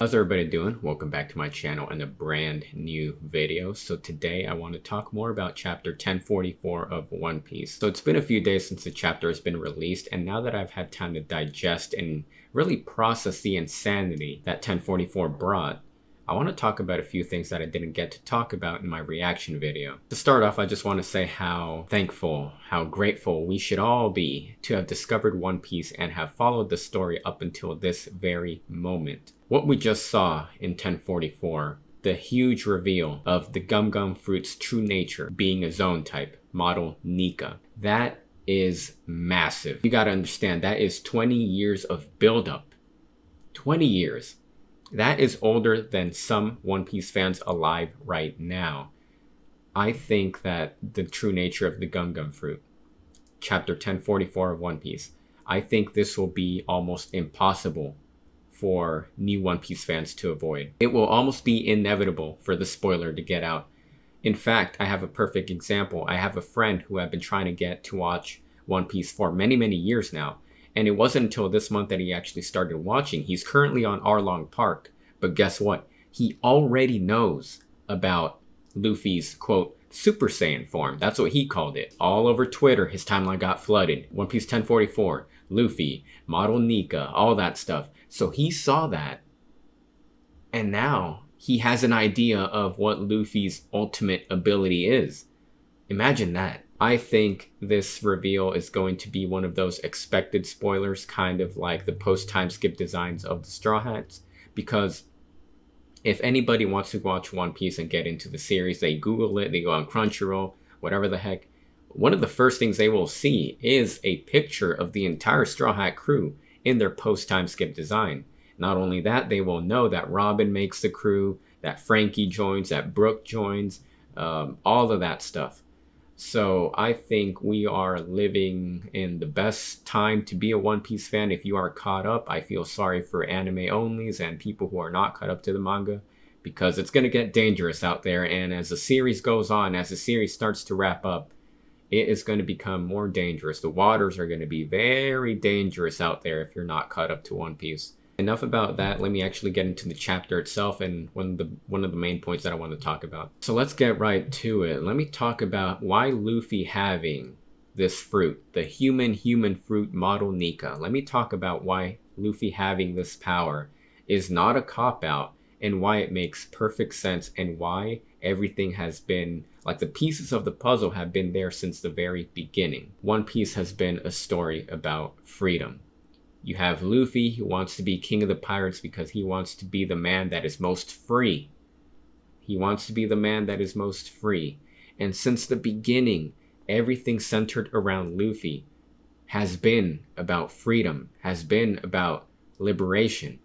How's everybody doing? Welcome back to my channel and a brand new video. So today I want to talk more about chapter 1044 of One Piece. So it's been a few days since the chapter has been released, and now that I've had time to digest and really process the insanity that 1044 brought, I want to talk about a few things that I didn't get to talk about in my reaction video. To start off, I just want to say how thankful, how grateful we should all be to have discovered One Piece and have followed the story up until this very moment. What we just saw in 1044, the huge reveal of the Gum Gum Fruit's true nature being a zone type, model Nika, that is massive. You gotta understand, that is 20 years of buildup. 20 years. That is older than some One Piece fans alive right now. I think that the true nature of the Gum Gum Fruit, chapter 1044 of One Piece, I think this will be almost impossible for new One Piece fans to avoid. It will almost be inevitable for the spoiler to get out. In fact, I have a perfect example. I have a friend who I've been trying to get to watch One Piece for many, many years now. And it wasn't until this month that he actually started watching. He's currently on Arlong Park. But guess what? He already knows about Luffy's, quote, Super Saiyan form. That's what he called it. All over Twitter, his timeline got flooded. One Piece 1044, Luffy, model Nika, all that stuff. So he saw that. And now he has an idea of what Luffy's ultimate ability is. Imagine that. I think this reveal is going to be one of those expected spoilers, kind of like the post-time skip designs of the Straw Hats. Because if anybody wants to watch One Piece and get into the series, they Google it, they go on Crunchyroll, whatever the heck. One of the first things they will see is a picture of the entire Straw Hat crew in their post-time skip design. Not only that, they will know that Robin makes the crew, that Frankie joins, that Brooke joins, all of that stuff. So I think we are living in the best time to be a One Piece fan. If you are caught up, I feel sorry for anime onlys and people who are not caught up to the manga, because it's going to get dangerous out there. And as the series goes on, as the series starts to wrap up, it is going to become more dangerous. The waters are going to be very dangerous out there if you're not caught up to One Piece. Enough about that. Let me actually get into the chapter itself and one of the main points that I want to talk about. So let's get right to it. Let me talk about why Luffy having this fruit, the human fruit model Nika. Let me talk about why Luffy having this power is not a cop-out, and why it makes perfect sense, and why everything has been, like, the pieces of the puzzle have been there since the very beginning. One Piece has been a story about freedom. You have Luffy, who wants to be king of the pirates because he wants to be the man that is most free. He wants to be the man that is most free. And since the beginning, everything centered around Luffy has been about freedom, has been about liberation.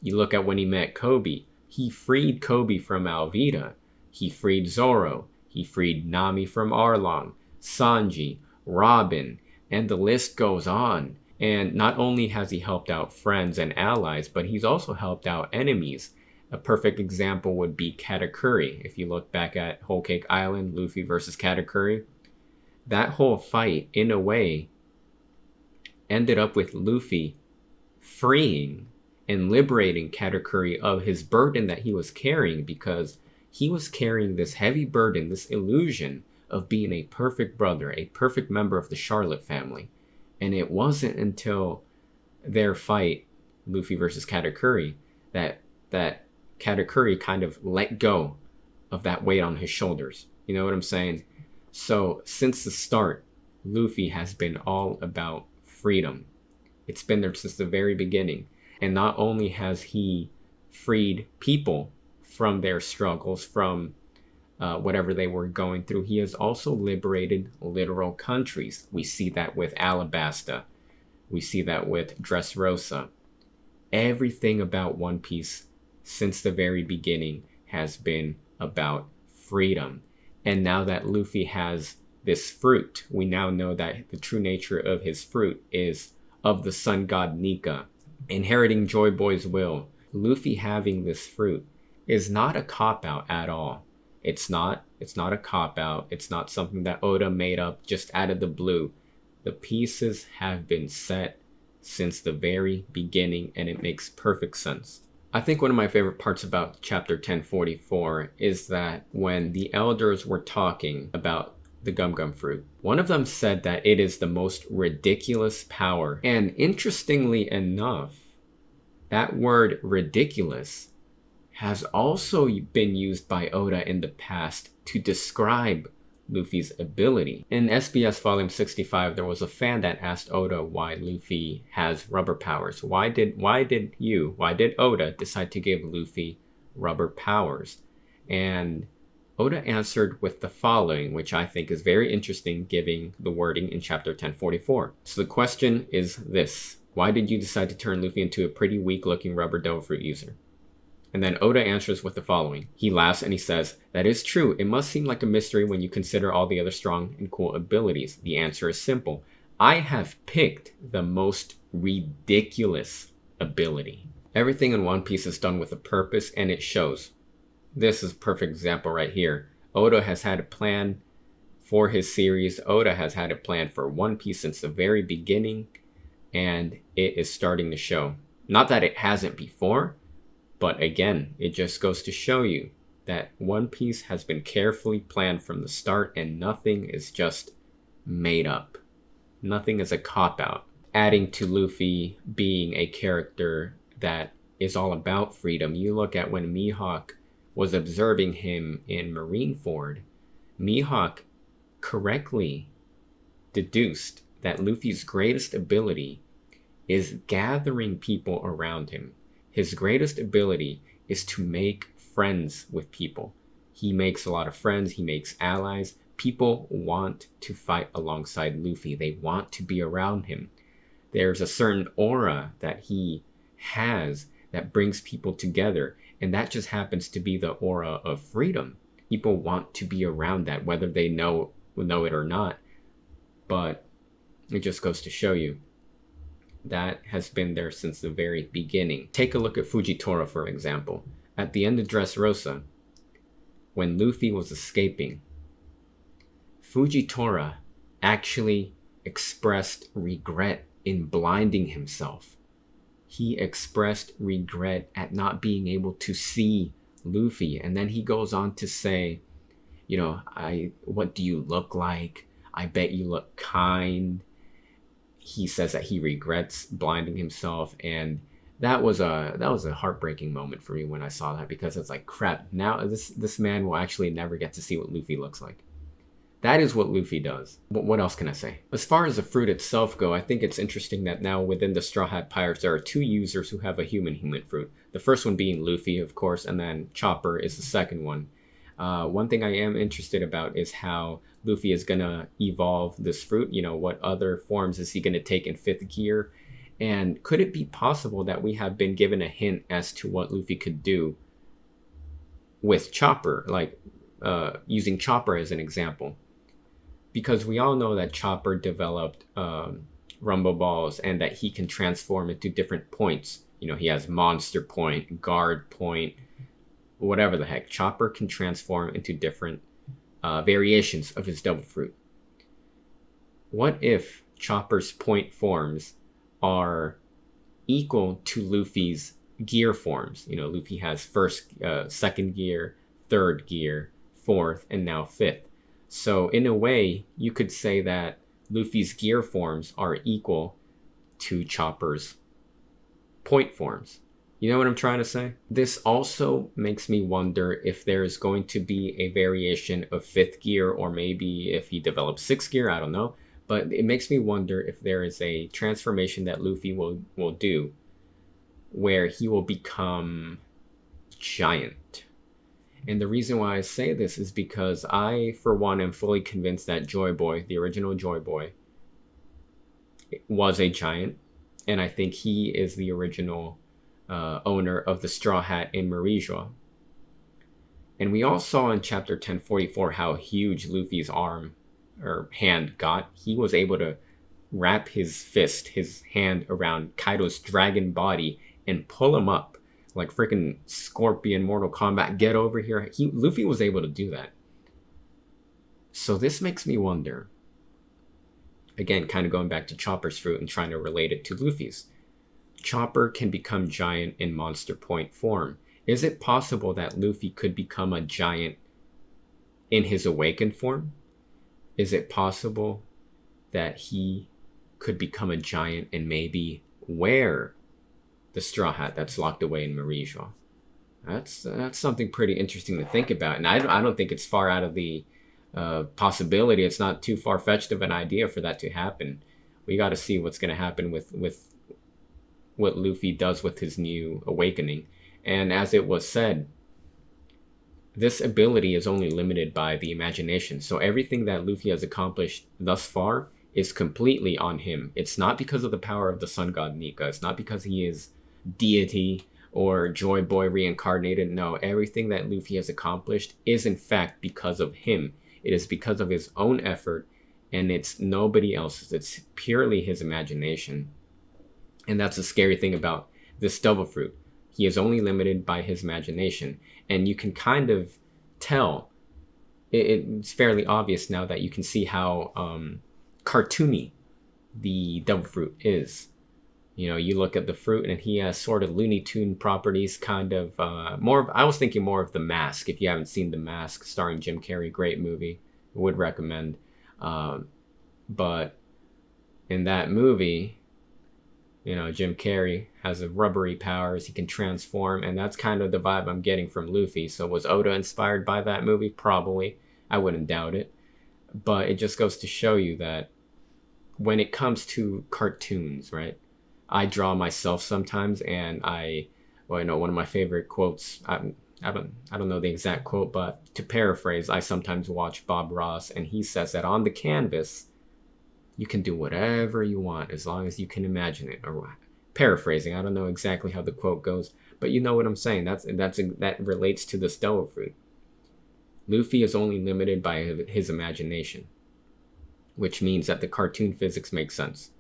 You look at when he met Kobe. He freed Kobe from Alvida. He freed Zoro. He freed Nami from Arlong, Sanji, Robin, and the list goes on. And not only has he helped out friends and allies, but he's also helped out enemies. A perfect example would be Katakuri. If you look back at Whole Cake Island, Luffy versus Katakuri, that whole fight, in a way, ended up with Luffy freeing and liberating Katakuri of his burden that he was carrying, because he was carrying this heavy burden, this illusion of being a perfect brother, a perfect member of the Charlotte family. And it wasn't until their fight, Luffy versus Katakuri, that Katakuri kind of let go of that weight on his shoulders. You know what I'm saying? So since the start, Luffy has been all about freedom. It's been there since the very beginning. And not only has he freed people from their struggles, from whatever they were going through, he has also liberated literal countries. We see that with Alabasta. We see that with Dressrosa. Everything about One Piece since the very beginning has been about freedom. And now that Luffy has this fruit, we now know that the true nature of his fruit is of the sun god Nika, inheriting Joy Boy's will. Luffy having this fruit is not a cop-out at all. It's not a cop-out. It's not something that Oda made up just out of the blue. The pieces have been set since the very beginning, and it makes perfect sense. I think one of my favorite parts about chapter 1044 is that when the elders were talking about the gum gum fruit, one of them said that it is the most ridiculous power. And interestingly enough, that word ridiculous has also been used by Oda in the past to describe Luffy's ability. In SBS Volume 65, there was a fan that asked Oda why Luffy has rubber powers. Why did Oda decide to give Luffy rubber powers? And Oda answered with the following, which I think is very interesting given the wording in chapter 1044. So the question is this: why did you decide to turn Luffy into a pretty weak-looking rubber devil fruit user? And then Oda answers with the following. He laughs and he says, "That is true. It must seem like a mystery when you consider all the other strong and cool abilities. The answer is simple. I have picked the most ridiculous ability." Everything in One Piece is done with a purpose, and it shows. This is a perfect example right here. Oda has had a plan for his series. Oda has had a plan for One Piece since the very beginning, and it is starting to show. Not that it hasn't before, but again, it just goes to show you that One Piece has been carefully planned from the start, and nothing is just made up. Nothing is a cop-out. Adding to Luffy being a character that is all about freedom, you look at when Mihawk was observing him in Marineford, Mihawk correctly deduced that Luffy's greatest ability is gathering people around him. His greatest ability is to make friends with people. He makes a lot of friends. He makes allies. People want to fight alongside Luffy. They want to be around him. There's a certain aura that he has that brings people together. And that just happens to be the aura of freedom. People want to be around that, whether they know it or not. But it just goes to show you that has been there since the very beginning. Take a look at Fujitora, for example. At the end of Dressrosa, when Luffy was escaping, Fujitora actually expressed regret in blinding himself. He expressed regret at not being able to see Luffy. And then he goes on to say, what do you look like? I bet you look kind. He says that he regrets blinding himself, and that was a heartbreaking moment for me when I saw that, because it's like, crap, now this man will actually never get to see what Luffy looks like. That is what Luffy does. But what else can I say? As far as the fruit itself go, I think it's interesting that now within the Straw Hat Pirates there are two users who have a human fruit. The first one being Luffy, of course, and then Chopper is the second one. One thing I am interested about is how Luffy is going to evolve this fruit. What other forms is he going to take in 5th gear? And could it be possible that we have been given a hint as to what Luffy could do with Chopper, like using Chopper as an example? Because we all know that Chopper developed Rumble Balls and that he can transform into different points. He has Monster Point, Guard Point, whatever the heck. Chopper can transform into different variations of his devil fruit. What if Chopper's point forms are equal to Luffy's gear forms? Luffy has second gear, 3rd gear, 4th, and now 5th. So in a way, you could say that Luffy's gear forms are equal to Chopper's point forms. You know what I'm trying to say? This also makes me wonder if there's going to be a variation of 5th gear, or maybe if he develops 6th gear, I don't know. But it makes me wonder if there is a transformation that Luffy will do where he will become giant. And the reason why I say this is because I, for one, am fully convinced that Joy Boy, the original Joy Boy, was a giant. And I think he is the original owner of the Straw Hat in Marijua. And we all saw in chapter 1044 how huge Luffy's arm or hand got. He was able to wrap his hand around Kaido's dragon body and pull him up like freaking Scorpion Mortal Kombat. Get over here. Luffy was able to do that. So this makes me wonder, again, kind of going back to Chopper's fruit and trying to relate it to Luffy's. Chopper can become giant in Monster Point form. Is it possible that Luffy could become a giant in his awakened form? Is it possible that he could become a giant and maybe wear the straw hat that's locked away in Marijois? That's something pretty interesting to think about, and I don't think it's far out of the possibility. It's not too far-fetched of an idea for that to happen. We got to see what's going to happen with what Luffy does with his new awakening. And as it was said, this ability is only limited by the imagination. So everything that Luffy has accomplished thus far is completely on him. It's not because of the power of the sun god Nika. It's not because he is deity or Joy Boy reincarnated. No, everything that Luffy has accomplished is in fact because of him. It is because of his own effort, and it's nobody else's. It's purely his imagination. And that's the scary thing about this devil fruit. He is only limited by his imagination. And you can kind of tell, it's fairly obvious now that you can see how cartoony the devil fruit is. You know, you look at the fruit and he has sort of Looney Tune properties, kind of I was thinking more of The Mask. If you haven't seen The Mask, starring Jim Carrey, great movie, would recommend. But in that movie, you know, Jim Carrey has a rubbery powers. He can transform, and that's kind of the vibe I'm getting from Luffy. So was Oda inspired by that movie? Probably. I wouldn't doubt it. But it just goes to show you that when it comes to cartoons, right? I draw myself sometimes, and you know, one of my favorite quotes, I don't know the exact quote, but to paraphrase, I sometimes watch Bob Ross, and he says that on the canvas, you can do whatever you want as long as you can imagine it. Or paraphrasing, I don't know exactly how the quote goes, but you know what I'm saying. That relates to the devil fruit. Luffy is only limited by his imagination, which means that the cartoon physics make sense.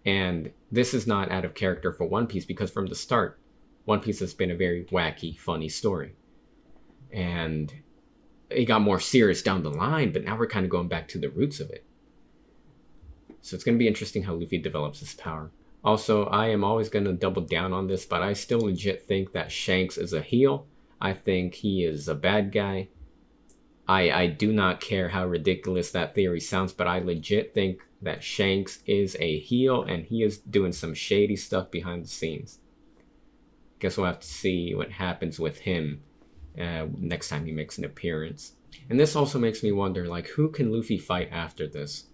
And this is not out of character for One Piece, because from the start, One Piece has been a very wacky, funny story. And it got more serious down the line, but now we're kind of going back to the roots of it. So it's going to be interesting how Luffy develops his power. Also, I am always going to double down on this, but I still legit think that Shanks is a heel. I think he is a bad guy. I do not care how ridiculous that theory sounds, but I legit think that Shanks is a heel, and he is doing some shady stuff behind the scenes. Guess we'll have to see what happens with him next time he makes an appearance. And this also makes me wonder, like, who can Luffy fight after this?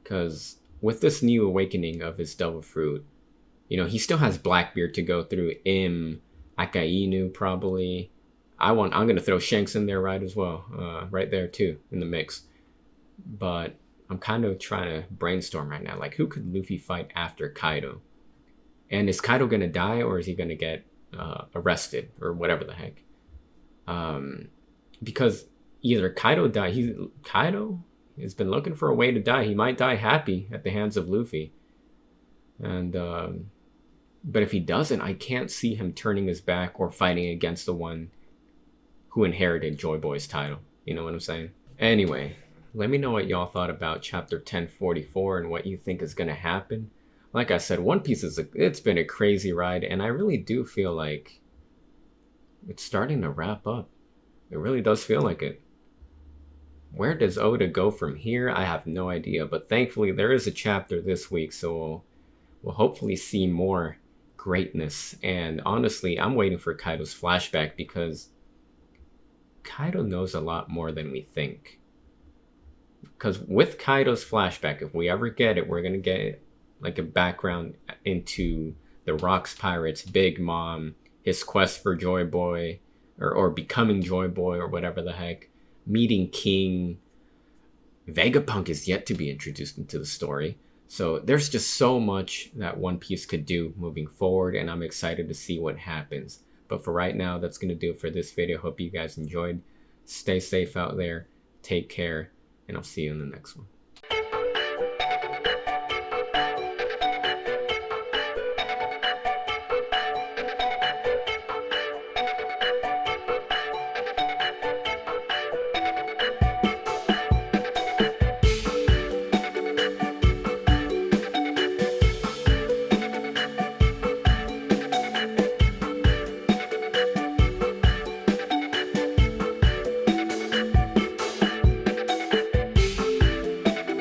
Because with this new awakening of his devil fruit, you know, he still has Blackbeard to go through, Akainu probably. I'm going to throw Shanks in there right as well, right there too, in the mix. But I'm kind of trying to brainstorm right now, like, who could Luffy fight after Kaido? And is Kaido going to die, or is he going to get arrested, or whatever the heck? Because either Kaido Kaido has been looking for a way to die. He might die happy at the hands of Luffy. And but if he doesn't, I can't see him turning his back or fighting against the one who inherited Joy Boy's title. You know what I'm saying? Anyway, let me know what y'all thought about chapter 1044 and what you think is going to happen. Like I said, One Piece it's been a crazy ride, and I really do feel like it's starting to wrap up. It really does feel like it. Where does Oda go from here? I have no idea, but thankfully there is a chapter this week, so we'll hopefully see more greatness. And honestly, I'm waiting for Kaido's flashback, because Kaido knows a lot more than we think. Because with Kaido's flashback, if we ever get it, we're going to get like a background into the Rocks Pirates, Big Mom, his quest for Joy Boy, or becoming Joy Boy, or whatever the heck, meeting King. Vegapunk is yet to be introduced into the story. So there's just so much that One Piece could do moving forward, and I'm excited to see what happens. But for right now, that's going to do it for this video. Hope you guys enjoyed. Stay safe out there. Take care, and I'll see you in the next one.